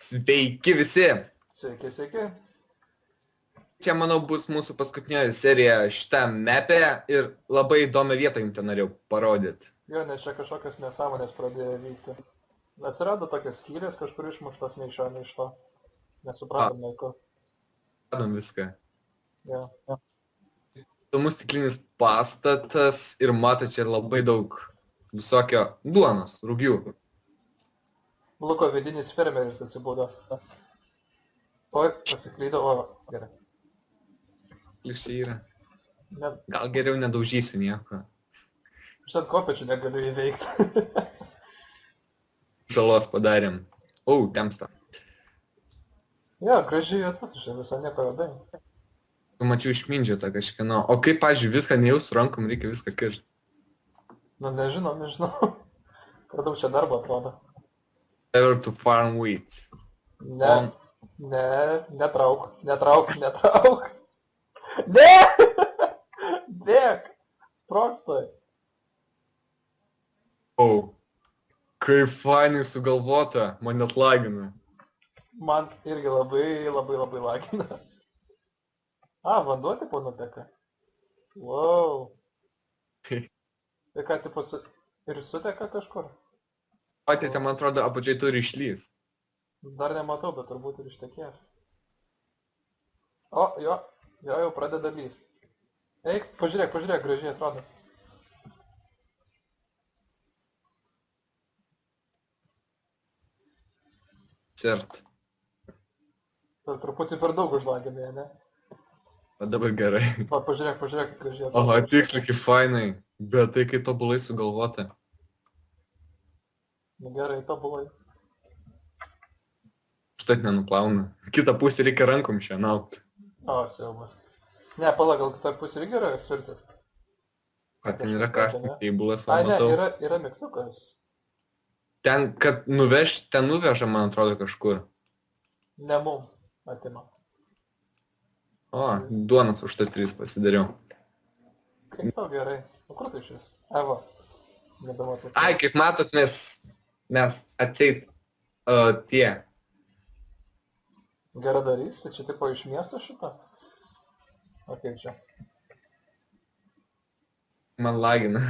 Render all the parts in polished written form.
Sveiki visi! Sveiki, sveiki. Čia, manau, bus mūsų paskutinė serija šitam mapė ir labai įdomią vietą jums ten norėjau parodyti. Jo, nes čia kažkokios nesąmonės pradėjo vykti. Atsirado tokios skylės, kažkur išmuštos nei iš nei iš to. Nesupratom nieko. Radom viską. Jo. Įdomus stiklinis pastatas ir mato čia labai daug visokio duonos, rūgių. Luko vidinis fermeris atsibūdo. Oi, pasiklydo, o gerai. Kliščiai yra. Net, Gal geriau nedaužysiu nieko. aš net kopėčių negaliu įveikti. Žalos padarėm. Temsta. Jo, gražiai atpatušė visą, nieko radai. Mačiau išmindžiotą kažkieno. O kaip, pavyzdžiui, viską nejaus rankom, reikia viską kiršti. Nu, nežinau. Per daug čia darbo atrodo. Ever to farm wheat. Ne, netrauk. Ne! Bėk! Sprogstoj. Kaip fainai sugalvota, man net lagina. Man irgi labai lagina. Vanduo tipo nuteka. Wow. Tai ką, tipo, ir suteka kažkur? Patėte, man atrodo, apačiai turi išlys. Dar nematau, bet turbūt ir ištekės. O, jo, jau pradeda lys. Eik, pažiūrėk, gražiai atrodo. Cert. Tai truputį per daug užlagėme, ne? O dabar gerai. Va, pažiūrėk, gražiai atrodo. Aha, tiksliai, kaip fainai. Bet tai kai tobulai sugalvota. Nu gerai, tobulai. Štai nenuplauna. Kitą pusę reikia rankom čia naukti. O, siaubas. Ne, pala, gal kitą pusę irgi yra svirtis. Ten yra karštas teibulas, Ai, ne, matau. yra mygtukas. Ten, kad ten nuveža, man atrodo, kažkur. Ne mum, atima. O, duonas už tai 3 pasidariau. Kaip tau gerai? O kur tai šis? Evo. Nebematau. Ai, kaip matot, mes atseit tie. Geradarys, tai čia tipo iš miesto šitą? O kaip čia? Man lagina.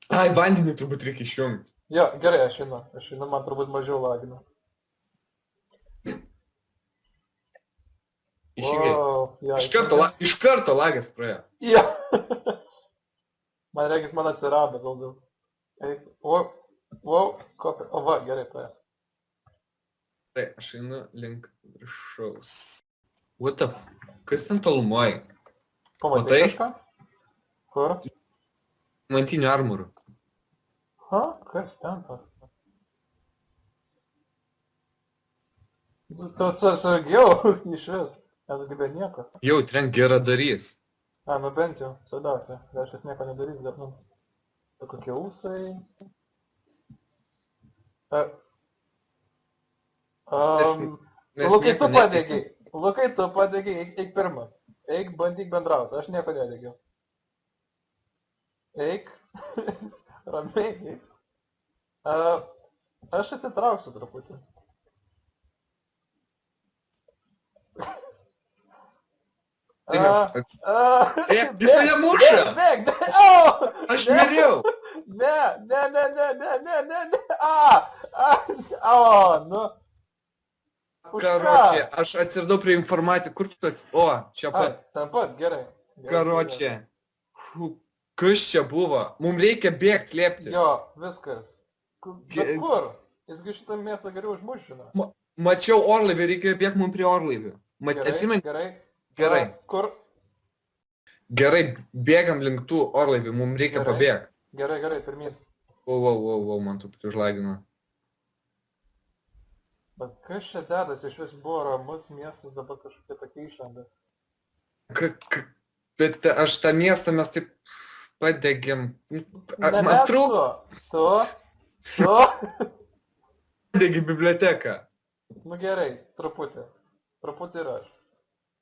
Ai, vandenį turbūt reikia išjungti. Jo, gerai, aš einu, man turbūt mažiau lagina. Išjungi. Wow, jo, Iš karto lagas praėjo. Jo. Man reikės, man atsirado daugiau. Eik, kopė. O va, gerai, praėjo. Tai, aš einu link viršaus. What the f... Kas ten tolumoj? Pamatai kažką? Kur? Mantinių armorų. Ha? Kas ten tas? Tu atsargiau iš vis. Nes gi be nieko. Jau, ten geradarys. Nu bent jau, svarbiausia. Reiškia, nieko nedarys, bet mums. Tai kokie ūsai. Lukai, tu padegiai, eik pirmas. Eik, bandyk bendrauti, aš nieko nedegiau. Eik. Ramiai, eik. Aš atsitrauksiu truputį. Jis mane muša! Bėg! Aš miriau! Ne! Nu. Karočią, aš atsirdau prie informacijų, kur tu O, čia pat. Ten pat, gerai. Karočią. Kas čia buvo? Mums reikia bėgti, slėpti. Jo, viskas. Bet kur? Jisgi šitą miestą geriau užmušina. Mačiau orlaivį, reikia bėgti mums prie orlaivių. Atsimeni? Gerai. Kur? Gerai, bėgam link tų orlaivių, mums reikia pabėgti. Gerai, pirmyn. Man truputį užlagino. Bet kas čia dedas, iš vis buvo ramus miestas, dabar kažkokia tokia išlenda. Bet aš tą miestą mes taip padegėm. Ne mes tu. Padegė biblioteką. Nu gerai, truputį. Truputį ir aš.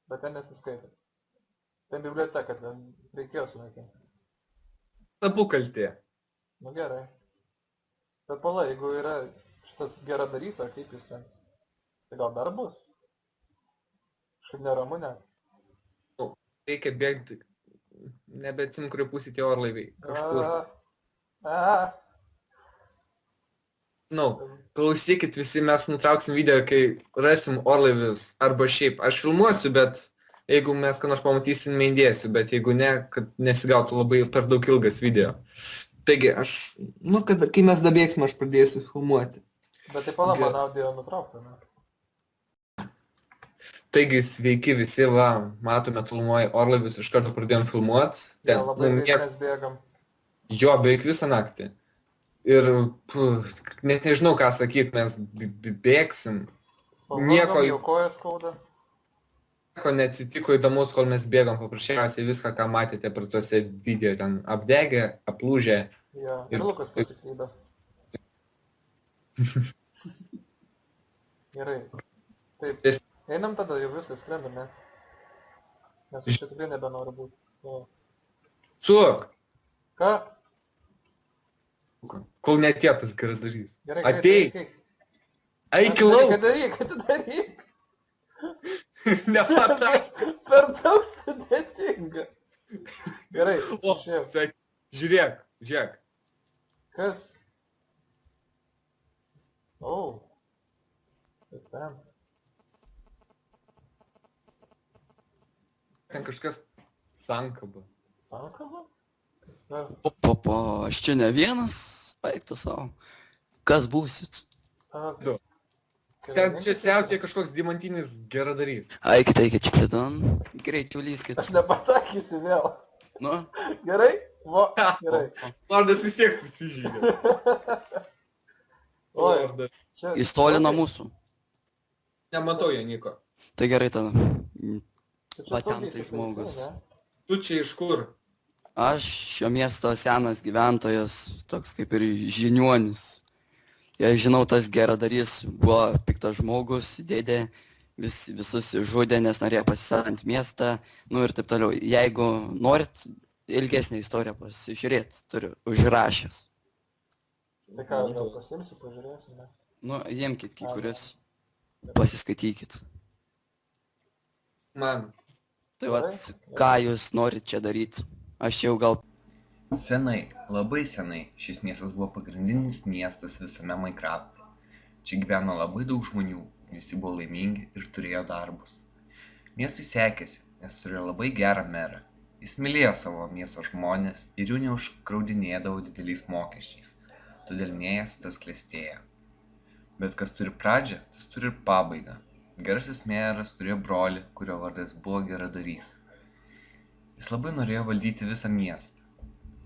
Bet ten nesiskaitė. Ten biblioteka, ten reikėjo sunaikinti. Abu kaltė. Nu gerai. Bet pala, jeigu yra šitas geradarys, ar kaip jis ten. Tai gal dar bus? Kažkaip neramu, ne? Reikia bėgti, nebeatsim, kuriuo pusė tie orlaiviai. Kažkur. Nu, klausykit visi, mes nutrauksim video, kai rasim orlaivius. Arba šiaip, aš filmuosiu, bet jeigu mes ką nors pamatysim, neįdėsiu. Bet jeigu ne, kad nesigautų labai per daug ilgas video. Taigi, kai mes dabėgsim, aš pradėsiu filmuoti. Bet tai pala, man audio nutraukta, ne? Taigi, sveiki visi, va, matome tolumoje orlaivius, iš karto pradėjom filmuoti. Ja, labai greit mes bėgam. Jo, beveik visą naktį. Ir, net nežinau, ką sakyt, mes bėgsim. Nieko neatsitiko įdomus, kol mes bėgam, paprasčiausiai viską, ką matėte per tuose video, ten apdegė, aplūžė. Ja, ir Lukas pasiklydė. Gerai. Taip. Einam tada, jau viskas skrendam, ne? Nes aš čia tikrai nebenoriu būti. Cuk! Ką? Kol netėjo tas geradarys. Gerai, ateik! Eik į lauką! Atidaryk! Nepataik! Per daug sudėtinga. Gerai, O, sakai, žiūrėk. Kas? O. Kas ten? Ten kažkas sankaba. Sankaba? Aš čia ne vienas, baigtų savo. Kas būsit? Du. Ten čia siautė kažkoks diamantinis geradarys. Eikit čia vidun. Greit jau lyskit. Aš nepasakysiu vėl. Nu? Gerai? Va, gerai. Lordas vis tiek susižydė. Lordas. Jis toli nuo mūsų. Nematau jo nieko. Tai gerai tada. Patentai žmogus. Tu čia iš kur? Aš šio miesto senas gyventojas, toks kaip ir žiniuonis. Jei žinau, tas geradarys buvo piktas žmogus, dėdė visus žudė, nes norėjo pasisavint miestą, nu ir taip toliau. Jeigu norit ilgesnę istoriją pasižiūrėti, turiu užrašęs. Tai ką, gal pasimsiu, pažiūrėsim, ne? Nu, jemkit kai kuris, pasiskaitykit. Man. Tai vat, ką jūs norit čia daryti? Aš jau gal... Senai, labai senai, šis miestas buvo pagrindinis miestas visame Minecraft'e. Čia gyveno labai daug žmonių, visi buvo laimingi ir turėjo darbus. Miestui sekėsi, nes turėjo labai gerą merą. Jis mylėjo savo miesto žmonės ir jų neužkraudinėdavo dideliais mokesčiais, todėl miestas klestėjo. Bet kas turi pradžią, tas turi ir pabaigą. Gerasis meras turėjo brolį, kurio vardas buvo Geradarys. Jis labai norėjo valdyti visą miestą.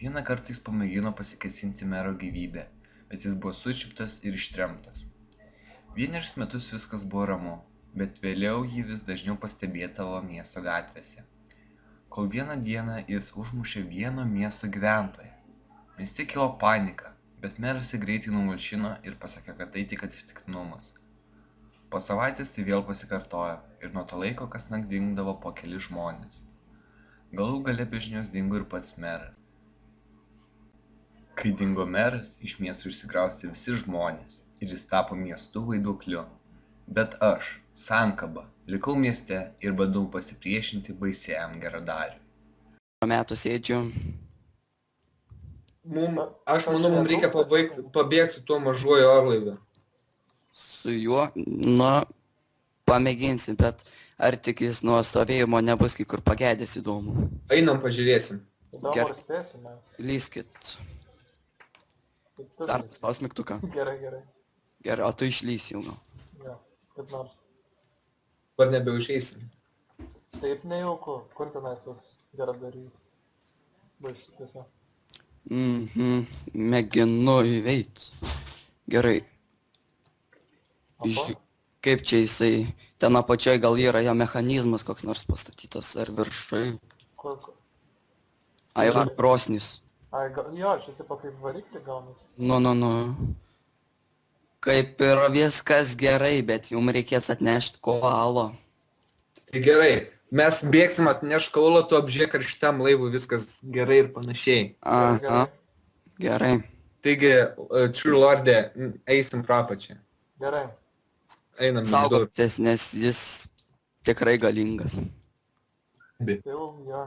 Vieną kartą jis pamėgino pasikėsinti mero gyvybę, bet jis buvo sučiuptas ir ištremtas. Vienerius metus viskas buvo ramu, bet vėliau jį vis dažniau pastebėdavo miesto gatvėse. Kol vieną dieną jis užmušė vieno miesto gyventoją. Mieste kilo panika, bet meras jį greitai numalšino ir pasakė, kad tai tik atsitiktinumas. Po savaitės tai vėl pasikartojo ir nuo to laiko kasnakt dingdavo po keli žmonės. Galų gale be žinios dingo ir pats meras. Kai dingo meras, iš miesto išsikraustė visi žmonės ir jis tapo miestų vaiduokliu. Bet aš, Sankaba, likau mieste ir bandau pasipriešinti baisiam geradariui. Metų sėdžiu. Aš manau, mums reikia pabėgti su tuo mažuoju orlaiviu. Su juo, nu, pamėginsim, bet ar tik jis nuo stovėjimo nebus kai kur pagedęs įdomu. Einam, pažiūrėsim. Įdomu, ar spėsime. Lyskit. Dar paspaus mygtuką. Gerai. Gerai, o tu išlysi jau gal. Jo, kaip nors. Ar nebeužeisim? Taip nejauku, kur tenais tas geradarys? Bus tiesiog. Mėginu įveit. Gerai. Kaip čia jisai, ten apačioj gal yra jo mechanizmas koks nors pastatytas, ar viršai. Kur? Ai, va, krosnis. Ai, jo, čia tipo kaip variklį gaunasi. Nu. Kaip ir viskas gerai, bet jums reikės atnešti koalo. Tai gerai, mes bėgsim atneš koalo, tu apžiūrėk, ar šitam laivui viskas gerai ir panašiai. Aha, gerai. Taigi, True Lord'e, eisim pro apačią. Gerai. Einam į durų. Saugokitės, nes jis tikrai galingas. Tai jau, jo.